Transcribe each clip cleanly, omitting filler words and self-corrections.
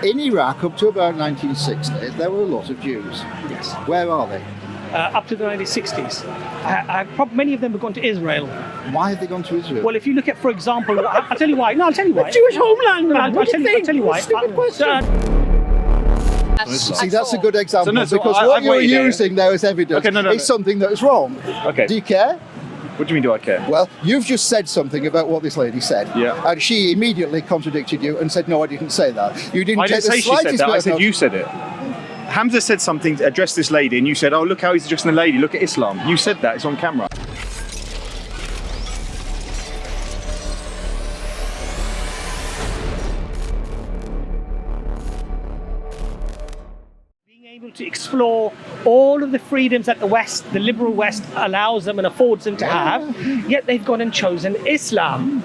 In Iraq, up to about 1960, there were a lot of Jews. Yes. Where are they? Up to the 1960s. Many of them have gone to Israel. Why have they gone to Israel? Well, if you look at, for example, I'll tell you why. No, I'll tell you why. Jewish homeland, man. I'll tell you why. Stupid question. See, that's a good example, So because I've what you're waited here. using there as evidence is something that is wrong. Okay. Do you care? What do you mean, do I care? Well, you've just said something about what this lady said. Yeah. And she immediately contradicted you and said, no, I didn't say that. You didn't I take didn't the say she said slightest that, bit I of said notice. you said it. Hamza said something, addressed this lady, and you said, oh, look how he's addressing the lady, look at Islam. You said that, it's on camera. Able to explore all of the freedoms that the West, the liberal West, allows them and affords them to have, yet they've gone and chosen Islam.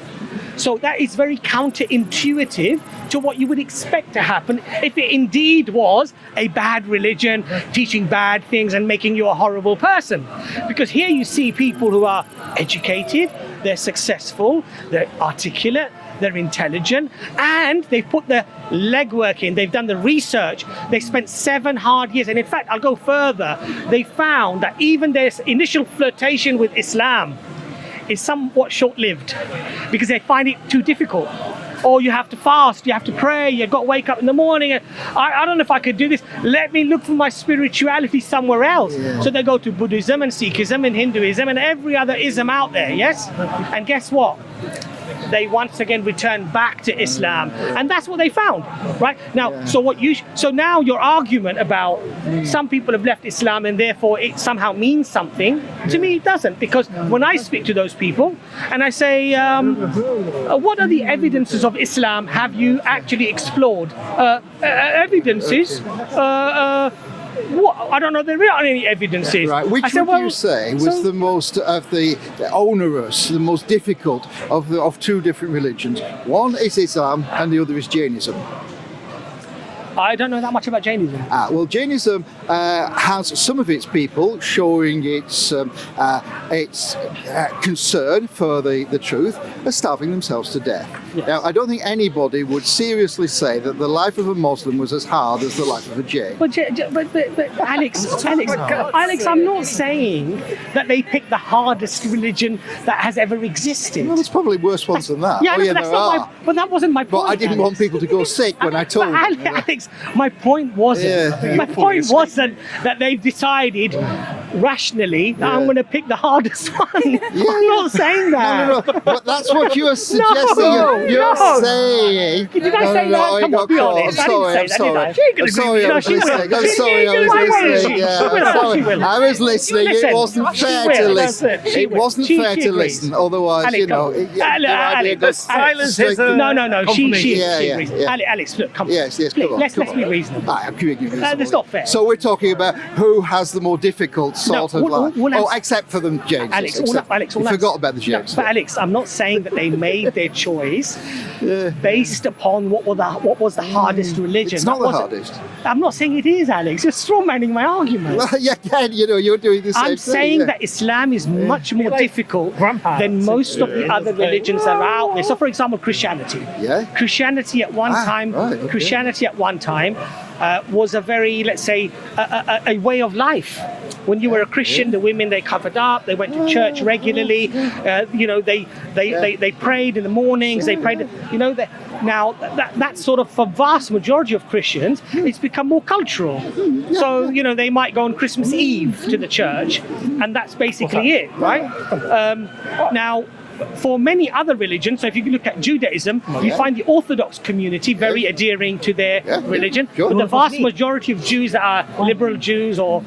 So that is very counterintuitive to what you would expect to happen if it indeed was a bad religion, teaching bad things and making you a horrible person. Because here you see people who are educated, they're successful, they're articulate, they're intelligent, and they've put the legwork in, they've done the research, they spent 7 hard years, and in fact, I'll go further, they found that even their initial flirtation with Islam is somewhat short-lived, because they find it too difficult. Or you have to fast, you have to pray, you've got to wake up in the morning, I don't know if I could do this, let me look for my spirituality somewhere else. So they go to Buddhism and Sikhism and Hinduism and every other ism out there, yes? And guess what? They once again return back to Islam, and that's what they found, right? Now, so now your argument about some people have left Islam and therefore it somehow means something, to me it doesn't, because when I speak to those people and I say, what are the evidences of Islam have you actually explored? Evidences? What? I don't know, there aren't any evidences. Right, which would you say was the most of the onerous, the most difficult of two different religions? One is Islam and the other is Jainism. I don't know that much about Jainism. Well, Jainism has some of its people showing its concern for the truth as starving themselves to death. Yes. Now, I don't think anybody would seriously say that the life of a Muslim was as hard as the life of a Jain. But Alex, I'm not saying that they picked the hardest religion that has ever existed. Well, there's probably worse ones than that. Yeah, but that wasn't my point. But I didn't want people to go sick when I told them. Alex, my point wasn't. My point wasn't that they've decided rationally that I'm going to pick the hardest one. I'm not saying that. No. But that's what you are suggesting. You're saying. Did I say that? Come on, be honest. I'm sorry. I'm sorry I was listening. I was listening. It wasn't fair to listen. It wasn't fair to listen. Otherwise, you know. Silence is a No. She agrees. Alex, look, come on. Yes, come on. Let's be reasonable. That's not fair. So we're talking about who has the more difficult sort of life. Except for the Jains. Alex, you forgot about the Jains. But Alex, I'm not saying that they made their choice based upon what was the hardest religion. It's not the hardest. I'm not saying it is, Alex. You're strawmanning my argument. Well, again, you're doing the same thing. I'm saying that Islam is much more difficult than most of the other religions that are out there. So, for example, Christianity. Yeah. Christianity at one time was a very, let's say, a way of life. When you were a Christian, the women, they covered up, they went to church regularly, they prayed in the mornings, they prayed, now that's sort of, for vast majority of Christians, it's become more cultural. So, they might go on Christmas Eve to the church, and that's basically it, right? Now, for many other religions, so if you look at Judaism, you find the Orthodox community very adhering to their religion. But the vast majority of Jews that are liberal Jews, or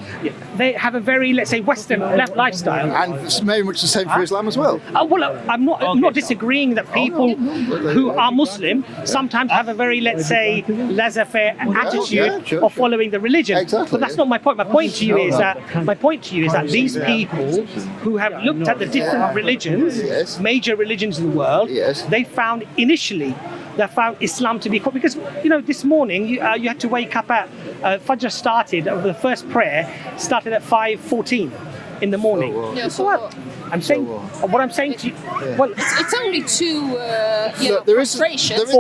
they have a very, let's say, Western lifestyle. And it's very much the same for Islam as well. I'm not disagreeing that people who are Muslim sometimes have a very, let's say, laissez-faire attitude of following the religion. Exactly. But that's not my point. My point to you is that these people who have looked at the different religions, major religions in the world, they found Islam to be, because this morning you had to wake up at Fajr started, the first prayer started at 5:14 in the morning. Yeah, so I'm saying what I'm saying to you. Well, It's only two, there is- frustrations.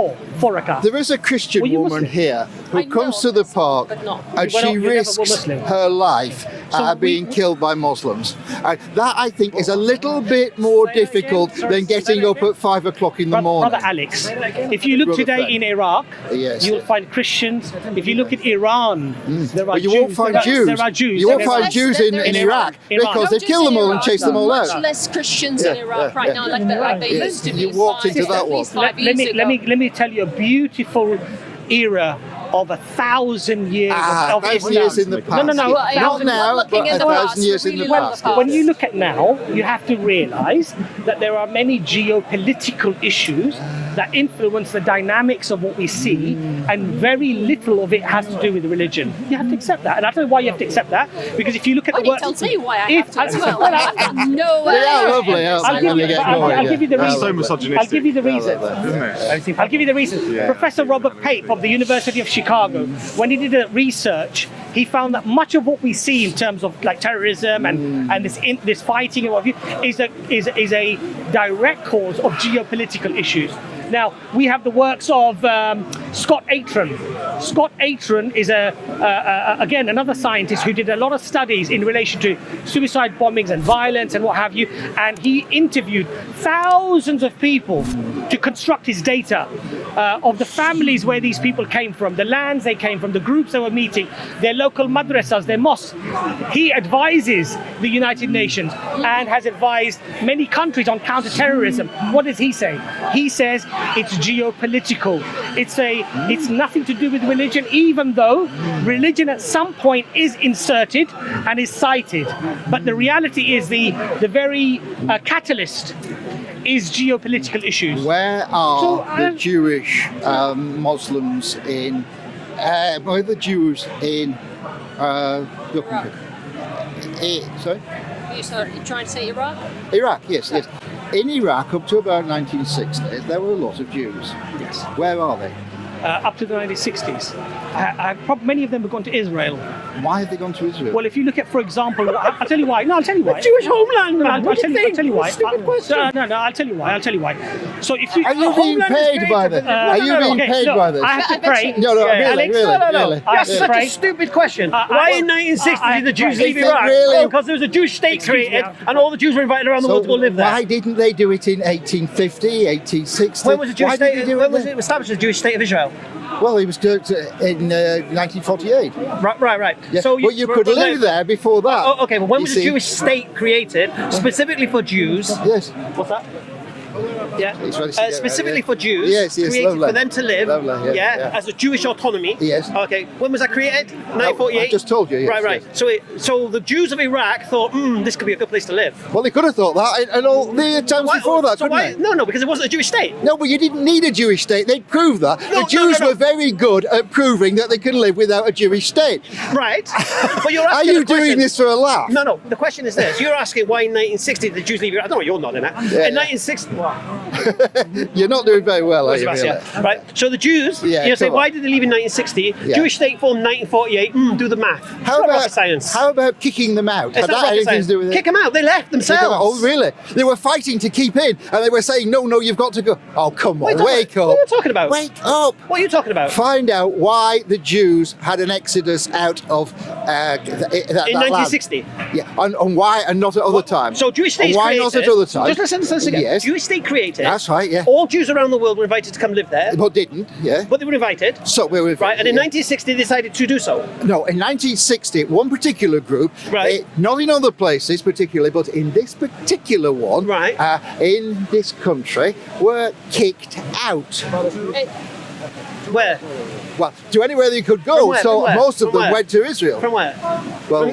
four rakat. There is a Christian Were you woman Muslim? here who I know comes to the Muslim, park but not. and You she never were risks Muslim. her life being killed by Muslims. That, I think, is a little bit more difficult than getting up at 5 o'clock in the morning. Brother Alex, if you look Brother today Fred. in Iraq, Yes, you'll yes. find Christians. If you look at Iran, there are But you Jews. won't find There Jews. are Jews. You won't There are- find Jews in Iraq Iran. because they've Not killed just them all in and Iraq, chased them all much out. less Christians in Iraq right now, like they Yeah. used to be. You walked into that at one. least 5 years ago. Let me tell you a beautiful era of 1,000 years of 1,000 Islam. years in the past. No. Well, I Not wasn't now, looking but in the 1,000 past, years in really the love past. the past. When you look at now, you have to realize that there are many geopolitical issues that influence the dynamics of what we see, and very little of it has to do with religion. You have to accept that, and I'll tell you why you have to accept that. Because if you look at Well, the you work, tell me why I If- have to as well. well, I've got no They are idea. lovely, aren't I'll they, give when you, they get I'll going? give you the Yeah. reason. So misogynistic. I'll give you the reason. Isn't it? I'll give you the reason. Professor Robert Pape of the University of Chicago, when he did a research, he found that much of what we see in terms of like terrorism and this fighting and what have you is a direct cause of geopolitical issues. Now we have the works of Scott Atran. Scott Atran is again another scientist who did a lot of studies in relation to suicide bombings and violence and what have you, and he interviewed thousands of people to construct his data of the families where these people came from, the lands they came from, the groups they were meeting, their local madrasas, their mosques. He advises the United Nations and has advised many countries on counter-terrorism. What does he say? He says it's geopolitical. It's nothing to do with religion, even though religion at some point is inserted and is cited. But the reality is the very catalyst is geopolitical issues. Where are So, the Jewish Muslims in? Where are the Jews in? Sorry, You're trying to say Iraq? Iraq. Yes. In Iraq, up to about 1960, there were a lot of Jews. Yes. Where are they? Up to the 1960s. Many of them have gone to Israel. Why have they gone to Israel? Well, if you look at, for example, I'll tell you why. No, I'll tell you why. Jewish homeland, man. I'll What do tell you you think? why. Stupid question. No, I'll tell you why. I'll tell you why. So if you Are you being homeland is paid by created this? for- Are you being okay, paid look, by this? I have I to bet pray. you- No, really, Alex, really, no. really. That's Yeah. such Pray. a stupid question. I- Why I- in 1960 I- did the Jews Is leave it Iraq? really? Oh, because there was a Jewish state Excuse me, created, and all the Jews were invited around the world to go live there. Why didn't they do it in 1850, 1860? When was the Jewish Why did state? they do When was then? it established as the Jewish state of Israel? Well, it was in 1948. Right. Yeah. So But you could live there before that. Oh, okay, but when you was the see. Jewish state created specifically for Jews? Yes. What's that? Yeah, It's very secret, specifically yeah. for Jews, Yes, created lovely. for them to live, Lovely, yeah. as a Jewish autonomy. Yes. Okay, when was that created? 1948. I just told you, yes, Right. yes. So the Jews of Iraq thought, this could be a good place to live. Well, they could have thought that, and all the times before that, so couldn't why? they? No, because it wasn't a Jewish state. No, but you didn't need a Jewish state. They'd prove that. No, the Jews no. were very good at proving that they can live without a Jewish state. Right. But you're Are asking you a question. doing this for a laugh? No. The question is this: you're asking why in 1960 the Jews leave Iraq? I don't know. You're nodding at. Yeah. In 1960, You're not doing very well, are you? Sebastian, Really? right? So the Jews, Yeah, say come why on. did they leave in 1960? Yeah. Jewish state formed 1948. Do the math. It's How not rocket about science. How about kicking them out? It's Had not that rocket anything science. to do with it? Kick them out. They left Kick them themselves. out. Oh, really? They were fighting to keep in, and they were saying, "No, you've got to go." Oh, come What are on, you wake talking- up! What are you talking about? Wake up! What are you talking about? Find out why the Jews had an exodus out of that In land. 1960. Yeah, and why, and not at other times. So Jewish state And why not at other times? Just listen again. Yes. Jewish state created. That's right. Yeah, All Jews around the world were invited to come live there, but didn't. Yeah. but they were invited. So we were Right, and in yeah. 1960 they decided to do so. No, in 1960, one particular group, Right. not in other places particularly, but in this particular one, Right. In this country, were kicked out. Where? Well, to anywhere they could From go. where? So From where? most of From them where? went to Israel. From where? Well,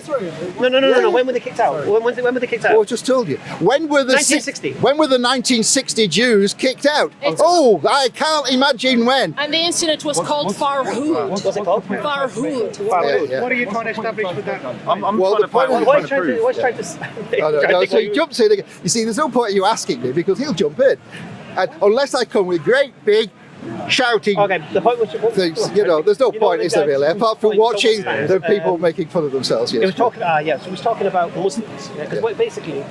No. When were they kicked out? When were they kicked out? I just told you. When were the 1960. When were the 1960 Jews kicked out? Oh, I can't imagine when. And the incident was called Farhud. What's it called? Farhud. Yeah. What are you trying to establish with that? I'm Well, trying the to find point what was- I'm trying to prove. What's trying to No, so he jumps in again. You see, there's no point in you asking me because he'll jump in. And unless I come with great big shouting Okay, the point was. things, there's no You know point, the is there guy- really? Apart from point, so watching what's that? the people making fun of themselves. It was Yes. talking. So it was talking about Muslims. Because basically,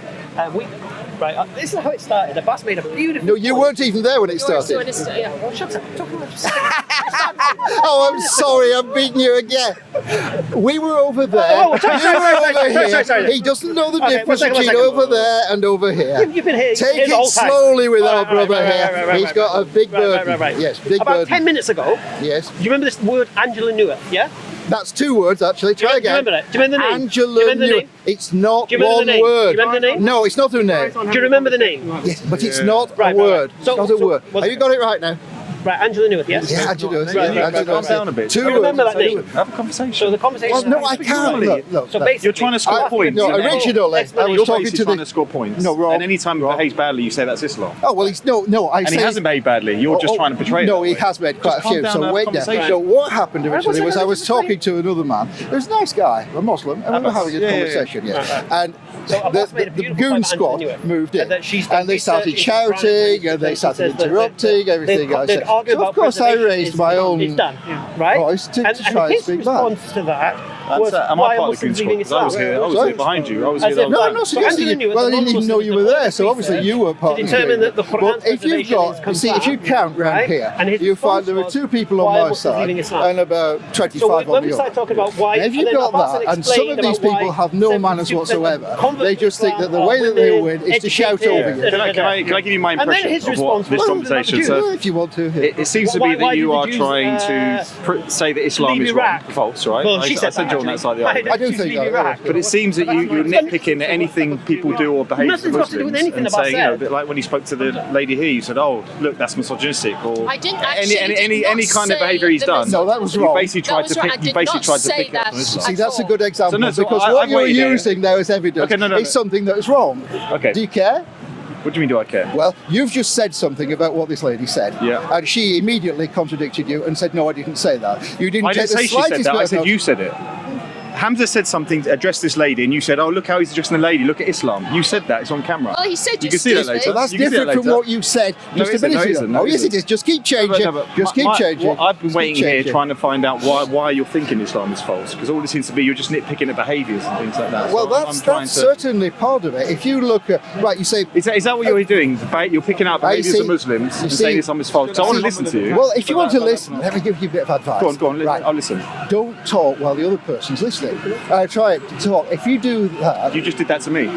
This is how it started. Abbas made a beautiful. No, you point. weren't even there when it started. Yeah. Shut up. Talking about Oh, I'm sorry, I'm beating you again. We were over there. Oh, sorry, you were over here. sorry. He doesn't know the Okay, difference one second. between over there and over here. You've been here. Take here the it whole time. slowly with our Right, brother right, here. right, He's got a big burden. Right. Yes, big About burden. 10 minutes ago, Yes, do you remember this word Angela Newer? Yeah? that's two words actually. Try Do you again. remember it? Do you remember the name? Angela Do you remember the Newer. name? It's not Do you remember one the name? word. Do you remember the name? No, it's not a name. Do you remember the name? Yes, but it's not Right, a right, word. right. So- It's not a so- word. what's Have you it? got it right now? Right, Angela Newer, yes? Yeah, Angela. Right, Yeah, right, Angela. right, Calm down a bit. Two Do you remember words. that name? Have a conversation. So the conversation. Well, no, I can't. Look, So look. basically, You're trying to score points. No, you know? originally, I was You're talking basically to trying the. to score points. No, wrong. And any time he Wrong. behaves badly, you say that's Islam. Oh well, he's no. I And say he hasn't behaved badly. You're just trying to portray it. No, that he way. has made quite Just a few. calm down So and have a wait there. conversation. So what happened originally Right, was I was what's talking to another man. There was a nice guy, a Muslim, and we were Abbas. having a Yeah, yeah, yeah. conversation. Yeah, and So Abbas made a the beautiful goon point about squad Angela Newer. moved in, And that she's done and they started research into crime shouting, and they and started says that interrupting everything I they'd said. argue So of about course I preservation raised is- my own is done, right? voice to and try and his speak back. response to that was Am why I are part of the Muslims goon leaving squad? 'Cause I was Islam? here. I was Sorry? here behind you. I was As here. the if whole No, that- I'm not So suggesting Angela you. Newer, Well, I the didn't even know you were there, so obviously you were part to of determine the that the Well, Quran's if you've preservation got, is see, if you count round right? here, And his you find response there were was, two people why on are my Muslims leaving side Islam? and about So 25 when on we the start other. talking about why, Now, if and you've then got Abbas that, and some explained of these about people why have no manners 72% whatsoever, converts they just think to that the Islam way are that they women, win is to shout educated, over you. Can I give you my And then impression his of what response this was- conversation? Well, So If you want to. it seems to Why- be why that did you the are Jews, trying to say that Islam leave is wrong, Iraq? false, right? Well, she I said said that, you're on that actually. side of the Why argument. I do did think Jews leave that, Iraq? But it seems that you're nitpicking at anything people do or behave Nothing's to got to do with Muslims anything and Abbas saying, you know, said. that, like when he spoke to the lady here, you said, "Oh, look, that's misogynistic," or I didn't actually. any kind of behaviour he's done. No, that was You wrong. basically tried to pick. You basically tried to pick up on Islam. See, that's a good example So, no, so because I- what I've you're waited here. using there as evidence Okay, no. is something that is wrong. Okay. Do you care? What do you mean? Do I care? Well, you've just said something about what this lady said. Yeah. And she immediately contradicted you and said, no, I didn't say that. You didn't I take didn't the say she said slightest that. bit I of said notice. you said it. Hamza said something, addressed this lady, and you said, "Oh, look how he's addressing the lady. Look at Islam." You said that. It's on camera. Well, he said You you're can see that stupid. later. So that's You can see that different from later. what you said No, just it a isn't, minute no, it ago. isn't, no, Oh, it yes, it isn't. is. Just keep changing. Just keep changing. I've been Just waiting keep here changing. trying to find out why you're thinking Islam is false, because all it seems to be you're just nitpicking at behaviours and things like that. Well, So I'm that's trying to. certainly part of it. If you look at, right, you say, Is that what you're doing? You're picking out I behaviours see- of Muslims you and see- saying Islam is false. So I want to listen to you. well, if you want to listen, let me give you a bit of advice. Go on. Right. I'll listen. Don't talk while the other person's listening. Try to talk. If you do that, You just did that to me.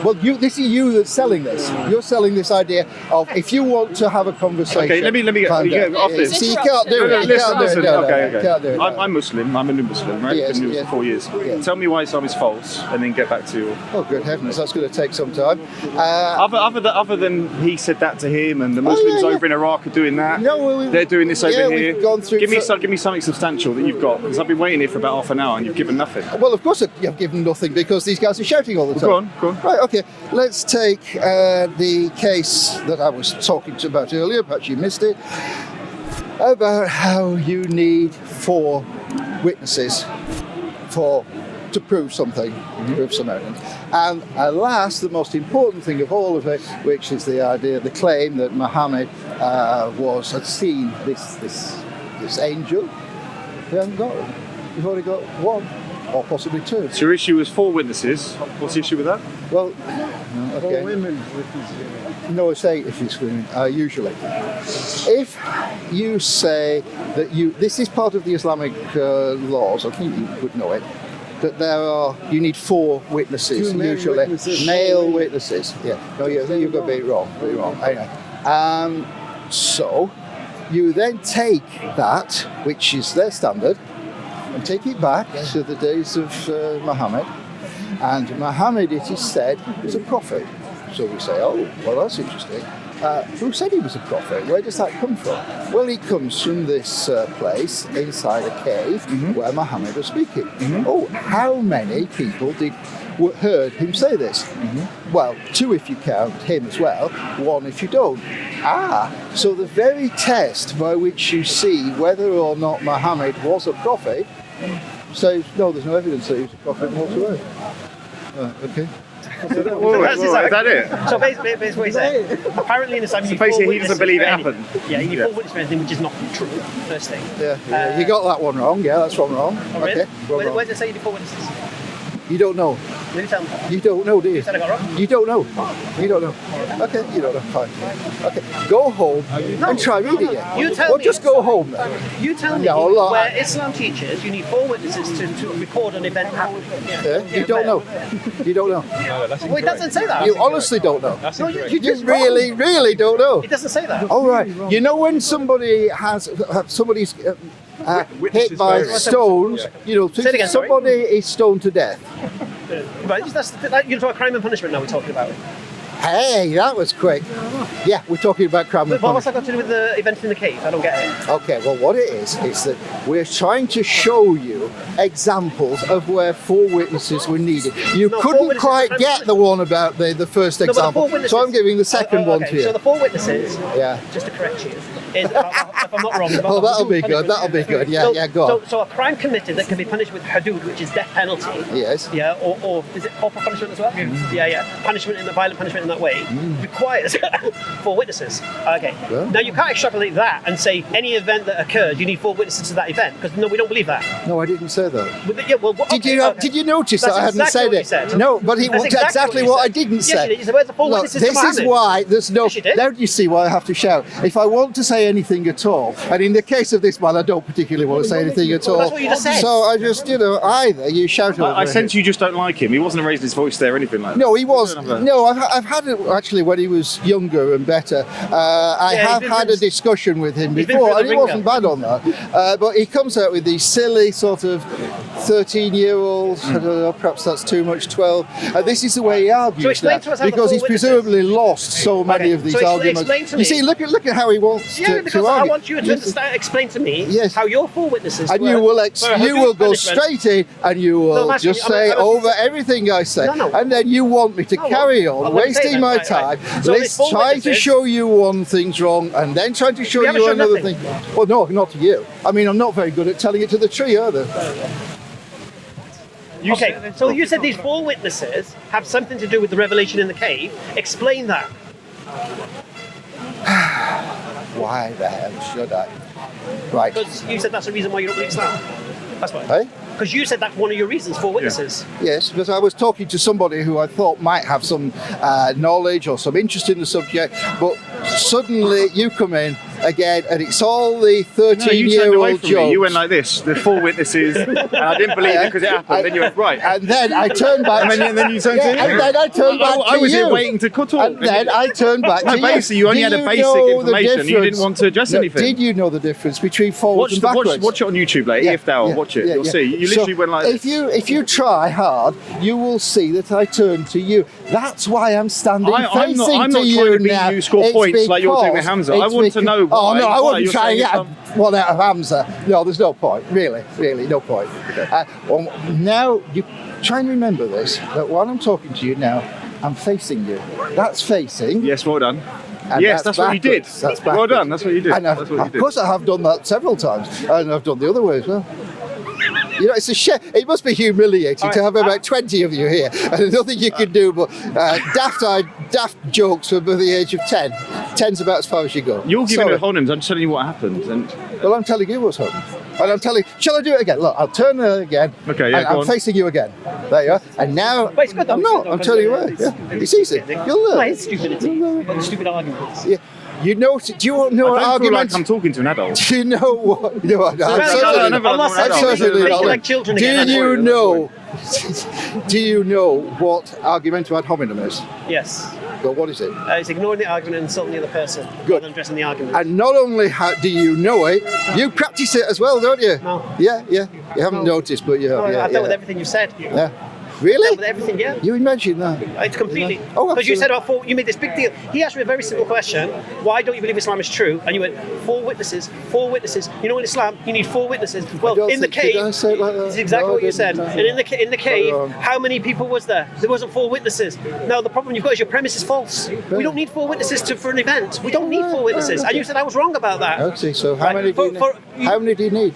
well, this is you that's selling this. You're selling this idea of if you want to have a conversation. Okay, let me get calm down. off this. See, you can't do No, it. no, You Listen. can't do it. No, Okay. Can't do it. I'm Muslim. I'm a new Muslim, right? Yes, Been Muslim yes. for 4 years. Yeah. Tell me why Islam is false, and then get back to you. Oh, good heavens, that's going to take some time. Other than he said that to him, and the Muslims yeah. over in Iraq are doing that. No, well, They're doing this over yeah, here. we've gone through Give me for- something substantial that you've got, because I've been waiting here for about half an hour, and you've given nothing. Well, of course you've given nothing because these guys are shouting all the time. Go on. Right, okay. Let's take the case that I was talking about earlier, perhaps you missed it, about how you need 4 witnesses to prove something, to prove some evidence. And alas, the most important thing of all of it, which is the idea, the claim that Muhammad had seen this angel. You haven't got it. You've only got 1. Or possibly 2. So your issue was 4 witnesses. What's the issue with that? Well, okay. No, it's 8 if it's women, usually. If you say that this is part of the Islamic laws, I think you would know it, that you need 4 witnesses, usually. Male witnesses. Yeah. No, you've got it wrong. Anyway. So, you then take that, which is their standard, and take it back to the days of Muhammad. And Muhammad, it is said, was a prophet. So we say, oh, well, that's interesting. Who said he was a prophet? Where does that come from? Well, he comes from this place inside a cave where Muhammad was speaking. Oh, how many people heard him say this? Well, 2 if you count him as well, 1 if you don't. So the very test by which you see whether or not Muhammad was a prophet says, no, there's no evidence that he was a prophet whatsoever. Okay. Is that it? So basically what he's saying, apparently in Islam you need 4 basically he witnesses doesn't believe for it anything. happened. Yeah, you need 4 witnesses for anything, which is not true, first thing. Yeah, you got that one wrong. Yeah, that's one wrong. Oh, really? Okay, wrong. Where does it say you need 4 witnesses? You don't know. You tell me. You don't know, do you? said I got it wrong. You don't know. You don't know. Okay, you don't know. Fine. Okay, go home and try reading it. You tell Or me. just go home then. You tell me No, look, where Islam teaches you need 4 witnesses to record an event happening. Yeah? You don't know. You don't know. Well, it doesn't say that. You honestly don't know. No, you You just really don't know. It doesn't say that. All right. You know when somebody's hit by very- stones, you know, Say it again, sorry. somebody is stoned to death. Right, you're talking about crime and punishment now we're talking about. Hey, that was quick. Yeah, we're talking about crime and But what's punishment. that got to do with the event in the cave? I don't get it. Okay, well, what it is that we're trying to show you examples of where 4 witnesses were needed. You No, 4 couldn't witnesses quite are get the one about the first No, but the 4 example, witnesses, so I'm giving the second one okay, to you. So the 4 witnesses, Yeah. just to correct you, is, if I'm not wrong. Oh, that'll be good. That'll be good. Yeah, yeah, go on. So a crime committed that can be punished with hudud, which is death penalty. Yes. Yeah, or is it corporal punishment as well? Yeah. Punishment in the violent punishment in that way requires 4 witnesses. Okay. Yeah. Now you can't extrapolate that and say any event that occurred, you need 4 witnesses to that event because no, we don't believe that. No, I didn't say that. Yeah, well, Did you notice That's that I hadn't exactly said what you it? said. No, but That's exactly you what I said. didn't Yes, say. you did. You said, where's the 4 Look, witnesses to this is Muhammad? why there's no. Yes, you did. Now you see why I have to shout. If I want to say anything at all, and in the case of this man, I don't particularly want to say anything at all. Well, that's what you just said. So I just, either you shout over. I sense him. you just don't like him. He wasn't raising his voice there or anything like that. No, he was. don't have a- No, I've had it actually when he was younger and better. I Yeah, have he's had been a discussion with him he's been before, through and the he wasn't ringer. bad on that. But he comes out with these silly sort of 13-year-olds. I don't know, perhaps that's too much. 12. This is the way he argues So explain now, to us how the because 4 he's witnesses- presumably lost so many Okay, of these so arguments. explain to You see, me- look at how he wants Yeah, to because argue. I want you to understand, explain to me Yes. how your 4 witnesses And were, you will were a you hudud will go punishment. straight in and you will I'm asking just you- say I'm over everything I say, No. and then you want me to No, carry well, on let me say wasting that. my Right, time, right. So there's 4 trying to witnesses. show you one thing's wrong and then trying to show We haven't you shown another nothing. thing. Well, no, not to you. I mean, I'm not very good at telling it to the tree either. Okay, so you said these 4 witnesses have something to do with the revelation in the cave. Explain that. Why the hell should I? Right. Because you said that's the reason why you don't believe Islam. That's why. Hey? Because you said that's one of your reasons, 4 witnesses. Yes, because I was talking to somebody who I thought might have some knowledge or some interest in the subject, but suddenly you come in again and it's all the No, you turned away 13-year-old from me. You went jokes. like this. The 4 witnesses, and I didn't believe it because it happened. Then you went right. And then I turned back. And then you turned to and him. then I turned back I to was you. here waiting to talk. And then I turned back No, to you. basically, you only had a Do basic know the information. You didn't difference? want to address No, anything. Did you know the difference between forwards and backwards? Watch it on YouTube later. EFDawah, watch it. You'll see. You literally went like if you try hard, you will see that I turn to you. That's why I'm standing I'm not facing to trying you to beat now. you, score It's points like you're doing with because- Hamza. I it's want to know Oh why- no, I why wouldn't you're try and saying get some- one out of Hamza. No, there's no point. Really, no point. Well, now you try and remember this. That while I'm talking to you now, I'm facing you. That's facing. Yes, well done. And Yes, that's what you did. backwards. That's Well backwards. done. That's what you did. And That's what you of did. course, I have done that several times, and I've done the other way as well. You know, it's a shame. It must be humiliating to have about 20 of you here, and there's nothing you can do but daft jokes from the age of 10. 10's about as far as you go. You're giving Sorry. it homonyms. I'm just telling you what happened. And Well, I'm telling you what's happened. And I'm telling. Shall I do it again? Look, I'll turn again. Okay, yeah, And go I'm on. facing you again. There you are. And now. But it's good though, I'm it's not. good though, I'm because turning away. it's- Yeah. It's easy. You'll learn. No, it's stupidity. But the stupid arguments. Yeah. You know? Do you know I an don't feel argument? like I'm talking to an adult. Do you know what? You know what? Well, I'm no, certainly no, not. no, I'm not saying I'm that. certainly Make not. you like children Do again, that's you what- know? Do you know what argumentum ad hominem is? Yes. Well, what is it? It's ignoring the argument and insulting the other person Good. rather than addressing the argument. And not only do you know it, you practice it as well, don't you? No. Yeah. You haven't noticed, but you have. No, Yeah, I've dealt with yeah. everything you've said. Yeah. Dealt Really? with everything, yeah. You imagine that? It's completely. Oh, Because you absolutely. said about 4, you made this big deal. He asked me a very simple question: why don't you believe Islam is true? And you went 4 witnesses, 4 witnesses. You know, in Islam, you need 4 witnesses. Well, don't in the think- did cave, I say it like that? this is exactly No, I what you didn't. said. And in the cave, wrong. how many people was there? There wasn't 4 witnesses. Now the problem you've got is your premise is false. We don't need 4 witnesses for an event. We don't need 4 witnesses. And you said I was wrong about that. Okay, so how Right, many do you for- need? How many do you need?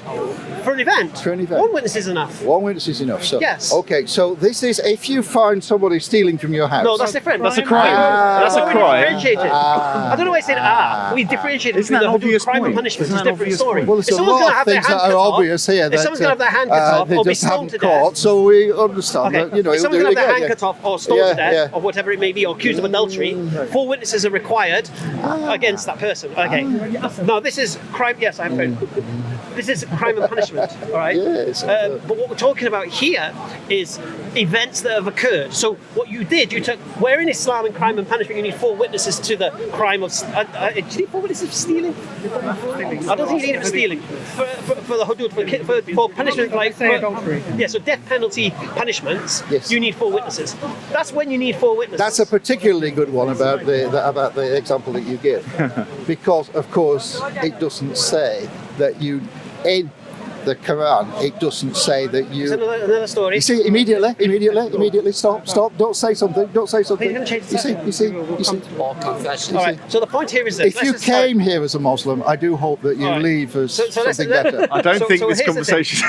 For an event. For an event. One witness is enough. One witness is enough. So Yes. Okay. So this is if you find somebody stealing from your house. No, that's different. That's a crime. That's That's a how we crime. differentiate it. I don't know why I said We differentiate it Isn't that between an the obvious crime and point? punishment. Isn't It's a that an different obvious story. point? Well, there's If a someone's lot gonna of have their things hand that are cut off- obvious here. If that, someone's going to have their hand cut off they or be just stoned haven't to caught. death. So we understand Okay. that. You know, if someone's going to have their hand again, cut off or stoned Yeah, to death yeah. or whatever it may be, or accused of adultery, 4 witnesses are required against that person. Okay. No, this is crime. Yes, I have heard. This is crime and punishment. All right. Yes. But what we're talking about here is events that have occurred. So what you did, you took where in Islam in crime and punishment you need 4 witnesses to the crime of. Do you need 4 witnesses for stealing? I don't think you need it for stealing. For the hudud, for punishment like adultery. Yeah, so death penalty punishments. Yes. You need 4 witnesses. That's when you need 4 witnesses. That's a particularly good one about the example that you give, because of course it doesn't say that you in the Quran. It doesn't say that you. It's another story. You see, immediately, stop, don't say something, You're gonna change the subject. You see. All confession. All right. So the point here is this. If you came here as a Muslim, I do hope that you All right. leave as So let's- something better. I don't think So this here's the thing. conversation.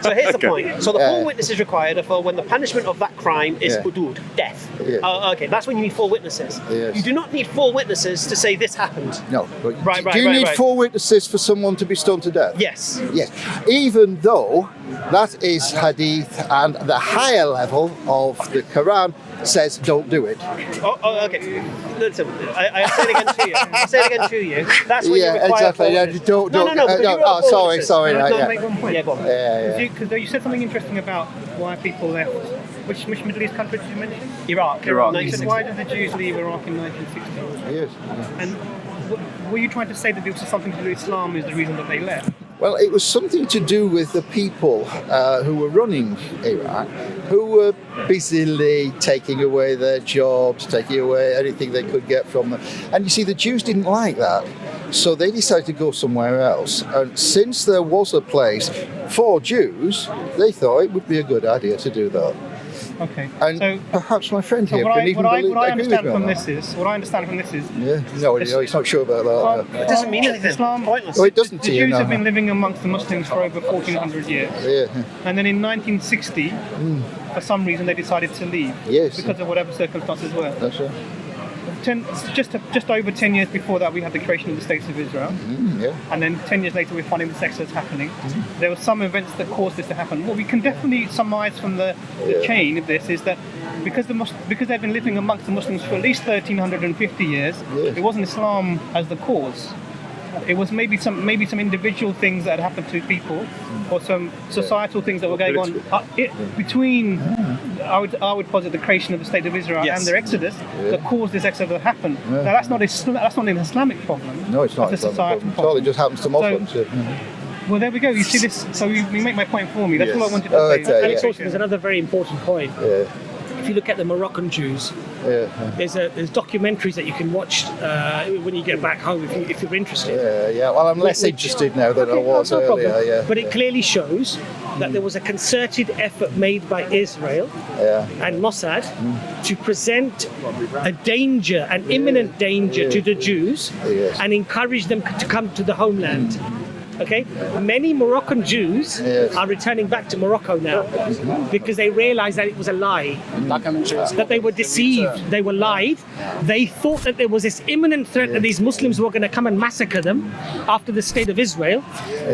So here's the Okay. point. So the 4 witnesses required are for when the punishment of that crime is Yeah. hudud, death. Yeah. Okay, that's when you need 4 witnesses. Yes. You do not need 4 witnesses to say this happened. No, but Right, do you need right. 4 witnesses for someone to be stoned to death? Yes. Yes, even though that is hadith and the higher level of the Quran says don't do it. Oh, okay. Listen, I say it again to you. I say it again to you. That's when you Yeah, require exactly. 4 Yeah, witnesses. don't. No, because you wrote 4 sorry, witnesses. sorry. Can Right, I yeah. make one point? Yeah, go on. Yeah. Because you said something interesting about why people left. Which Middle East country did you mention? Iraq. Iraq. You said 1960. why did the Jews leave Iraq in 1960? Yes. And were you trying to say that there was something to do with Islam is the reason that they left? Well, it was something to do with the people who were running Iraq, who were busily taking away their jobs, taking away anything they could get from them. And you see, the Jews didn't like that. So they decided to go somewhere else. And since there was a place for Jews, they thought it would be a good idea to do that. Okay. And so perhaps my friend here what can I, even what I, agree what I with understand me on from that. this is, what I understand from this is, Yeah, no, he's not sure about that. It doesn't mean anything. Islam. Pointless. Oh, it doesn't The to you, Jews no. have been living amongst the Muslims for over 1400 years. Yeah, And then in 1960, for some reason, they decided to leave. Yes. Because of whatever circumstances were. that's right. Just over 10 years before that, we had the creation of the States of Israel. Yeah. And then 10 years later, we're finding this exodus happening. There were some events that caused this to happen. What we can definitely surmise from the chain of this is that because they've been living amongst the Muslims for at least 1350 years, Yes. it wasn't Islam as the cause. It was maybe some individual things that had happened to people, or some societal things that were going on between. I would posit the creation of the State of Israel Yes. and their exodus that caused this exodus to happen. Yeah. Now that's not an Islamic problem. No, it's not. That's a It's societal not. problem. It just happens to Muslims. Well, there we go. You see this. So you make my point for me. That's Yes. all I wanted to Oh, say. okay, And yeah. it's also- There's another very important point. Yeah, If you look at the Moroccan Jews, yeah, there's documentaries that you can watch when you get back home if you're interested. yeah. Well, I'm less interested now than I was No earlier. problem. Yeah, But it clearly shows that there was a concerted effort made by Israel yeah. and Mossad to present a danger, an imminent danger to the Jews Yes. and encourage them to come to the homeland. Okay, many Moroccan Jews Yes. are returning back to Morocco now because they realized that it was a lie, that they were deceived, they were lied. They thought that there was this imminent threat that these Muslims were going to come and massacre them after the State of Israel,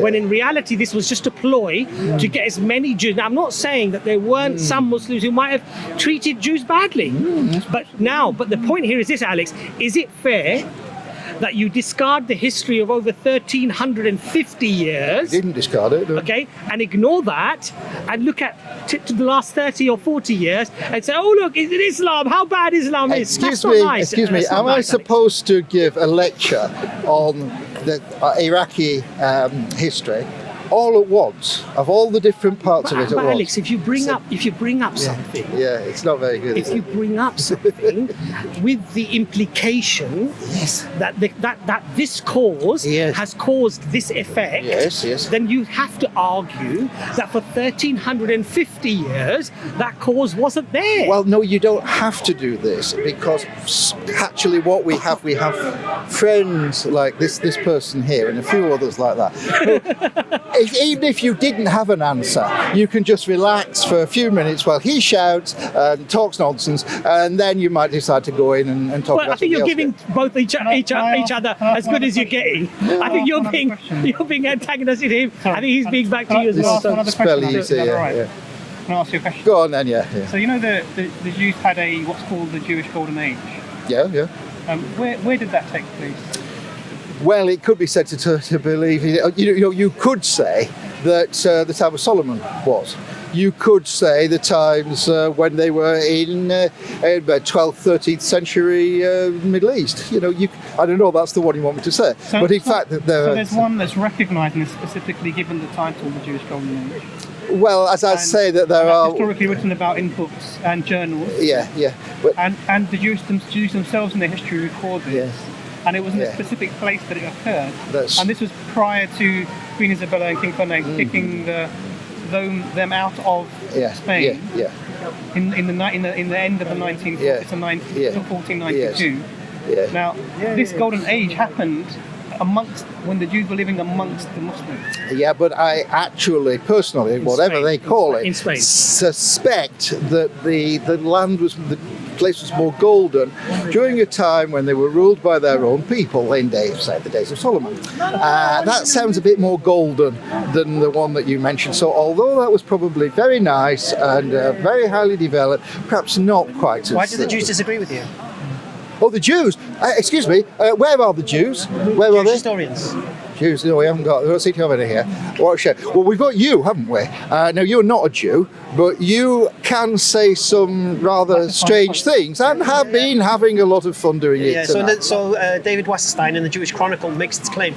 when in reality this was just a ploy to get as many Jews. Now, I'm not saying that there weren't some Muslims who might have treated Jews badly, but the point here is this, Alex: is it fair that you discard the history of over 1350 years, Didn't discard it. okay, and ignore that and look at to the last 30 or 40 years and say, oh look, is it Islam? How bad Islam is? Excuse That's not me. nice. Excuse me. That's not Am I nice, Alex. supposed to give a lecture on the Iraqi history all at once, of all the different parts of it at But once? Alex, if you bring up something, Yeah, it's not very good. if Is you it? bring up something with the implication that that this cause Yes. has caused this effect, Yes. then you have to argue that for 1350 years that cause wasn't there. Well, no, you don't have to do this because actually what we have friends like this person here and a few others like that. Even if you didn't have an answer, you can just relax for a few minutes while he shouts and talks nonsense, and then you might decide to go in and talk Well, about I think you're something giving both each other as good as you're getting. I think you're being antagonistic to him. I think he's being back to you as well. else. It's fairly easy, yeah. Can I ask you a question? Go on then, yeah. So you know the Jews had what's called the Jewish Golden Age. Yeah. Where did that take place? Well, it could be said to believe. You could say that the time of Solomon was. You could say the times when they were in 12th, 13th century Middle East. I don't know. That's the one you want me to say. But in fact, there's one that's recognised and is specifically given the title the Jewish Golden Age. Well, as I say, that there are historically written about in books and journals. Yeah. But, and the Jews themselves in their history record this. Yes. And it was in a specific place that it occurred. And this was prior to Queen Isabella and King Ferdinand kicking them out of Spain. In the end of the 1940s, to 1492. Yeah. Now, this golden age happened when the Jews were living amongst the Muslims. Yeah, but I actually, personally, whatever they call it, suspect that the the place was more golden during a time when they were ruled by their own people in the days of Solomon. That sounds a bit more golden than the one that you mentioned. So although that was probably very nice and very highly developed, perhaps not quite as... Why did the Jews disagree with you? Oh, the Jews! Excuse me, where are the Jews? Where are they? Historians. Jews, no, we haven't got. Let's see over here. Well, we've got you, haven't we? Now, you're not a Jew, but you can say some rather strange things and have been having a lot of fun doing it. So David Wasserstein in the Jewish Chronicle makes its claim.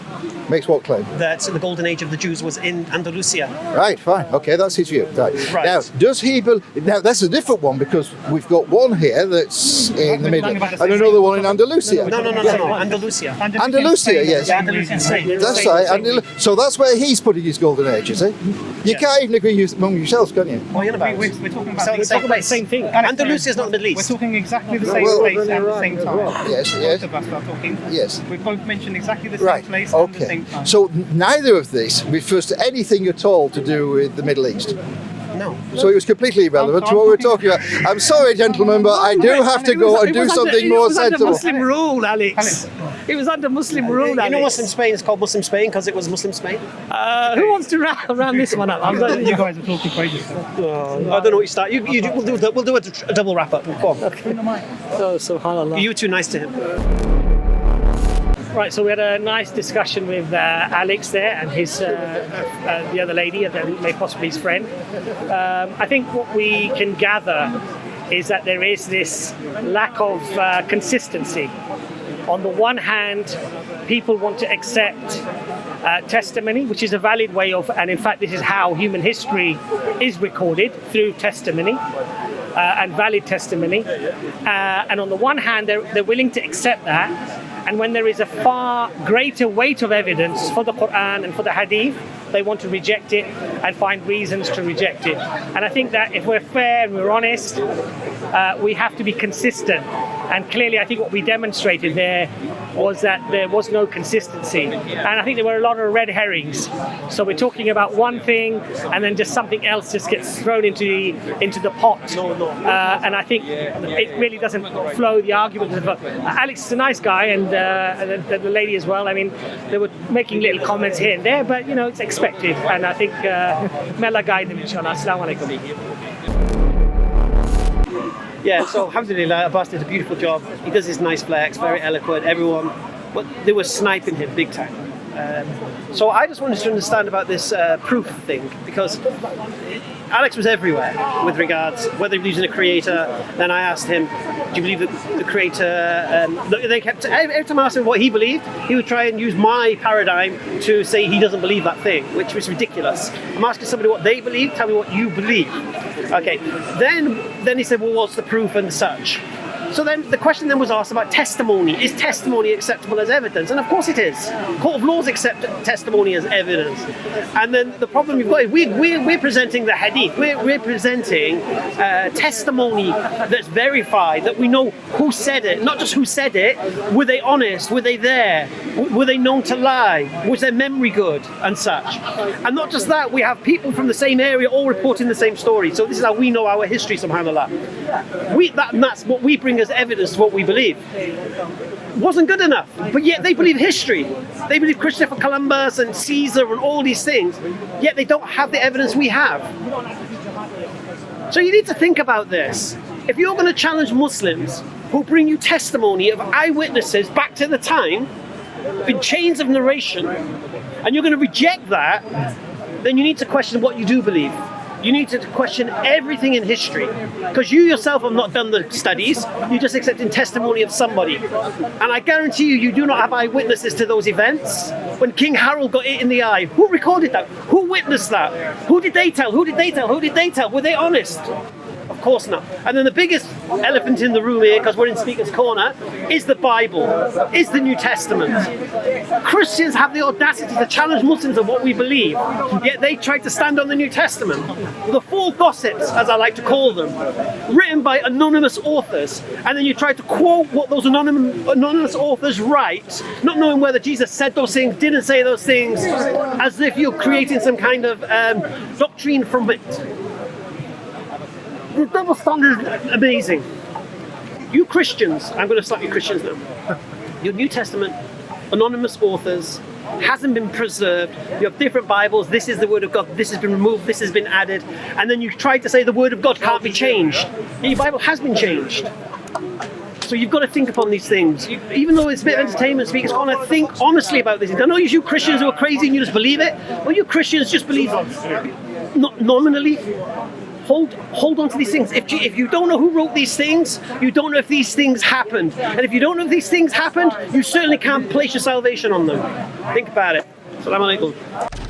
Makes what claim? That the golden age of the Jews was in Andalusia. Right, fine. Okay, that's his view. Right. Now, does he now, that's a different one because we've got one here that's in the middle and another one in Andalusia. No. Andalusia. Andalusia, yes. Andalusian state. That's right. So that's where he's putting his golden age, is it? You can't even agree among yourselves, can you? What are you on about? We're talking about the same thing. Andalusia is not the Middle East. We're talking exactly the same place at the same time. Yes. Both of us are talking. Yes. We've both mentioned exactly the same place at the same time. So neither of these refers to anything at all to do with the Middle East. No. So it was completely irrelevant to what we're talking about. I'm sorry, gentlemen, but I do have to go and do something more sensible. It was under Muslim rule, Alex. It was under Muslim rule, Alex. You know Muslim Spain is called Muslim Spain because it was Muslim Spain? Who wants to round this one up? You guys are talking crazy stuff. I don't know what you start. We'll do a double wrap up. Go on. Oh, subhanAllah. You were too nice to him. Right, so we had a nice discussion with Alex there and his the other lady, possibly his friend. I think what we can gather is that there is this lack of consistency. On the one hand, people want to accept testimony, which is a valid way of, and in fact this is how human history is recorded, through testimony. And valid testimony. And on the one hand, they're willing to accept that. And when there is a far greater weight of evidence for the Quran and for the Hadith, they want to reject it and find reasons to reject it. And I think that if we're fair and we're honest, we have to be consistent. And clearly, I think what we demonstrated there was that there was no consistency. And I think there were a lot of red herrings. So we're talking about one thing, and then just something else just gets thrown into the pot. And I think it really doesn't flow the argument. Alex is a nice guy, and the lady as well. I mean, they were making little comments here and there, but it's expected. And I think may Allah guide them, inshallah. Assalamu alaikum. Yeah, so alhamdulillah, Abbas did a beautiful job. He does his nice flex, very eloquent. Everyone, they were sniping him big time. So I just wanted to understand about this proof thing, because Alex was everywhere with regards whether he believes in a creator. Then I asked him, do you believe that the creator? They kept every time I asked him what he believed, he would try and use my paradigm to say he doesn't believe that thing, which was ridiculous. I'm asking somebody what they believe. Tell me what you believe. Okay. Then he said, well, what's the proof and such? So then the question then was asked about testimony. Is testimony acceptable as evidence? And of course it is. Court of laws accept testimony as evidence. And then the problem you've got is we're presenting the hadith. We're presenting testimony that's verified, that we know who said it. Not just who said it. Were they honest? Were they there? Were they known to lie? Was their memory good? And such. And not just that, we have people from the same area all reporting the same story. So this is how we know our history, subhanAllah. That's what we bring as evidence to what we believe. Wasn't good enough, but yet they believe history. They believe Christopher Columbus and Caesar and all these things, yet they don't have the evidence we have. So you need to think about this. If you're going to challenge Muslims who bring you testimony of eyewitnesses back to the time, in chains of narration, and you're going to reject that, then you need to question what you do believe. You need to question everything in history, because you yourself have not done the studies. You're just accepting testimony of somebody. And I guarantee you, you do not have eyewitnesses to those events. When King Harold got hit in the eye, who recorded that? Who witnessed that? Who did they tell? Who did they tell? Who did they tell? Were they honest? Of course not. And then the biggest elephant in the room here, because we're in Speaker's Corner, is the Bible, is the New Testament. Christians have the audacity to challenge Muslims of what we believe, yet they try to stand on the New Testament. The four gossips, as I like to call them, written by anonymous authors, and then you try to quote what those anonymous authors write, not knowing whether Jesus said those things, didn't say those things, as if you're creating some kind of doctrine from it. The double standard is amazing. You Christians, I'm going to slap you Christians now. Your New Testament, anonymous authors, hasn't been preserved. You have different Bibles. This is the Word of God. This has been removed. This has been added. And then you try to say the Word of God can't be changed. Your Bible has been changed. So you've got to think upon these things. Even though it's a bit of entertainment, Speaker's Corner, think honestly about these things. I know you Christians who are crazy and you just believe it. Well, you Christians just believe not nominally. Hold on to these things. If you don't know who wrote these things, you don't know if these things happened. And if you don't know if these things happened, you certainly can't place your salvation on them. Think about it. Assalamu alaikum.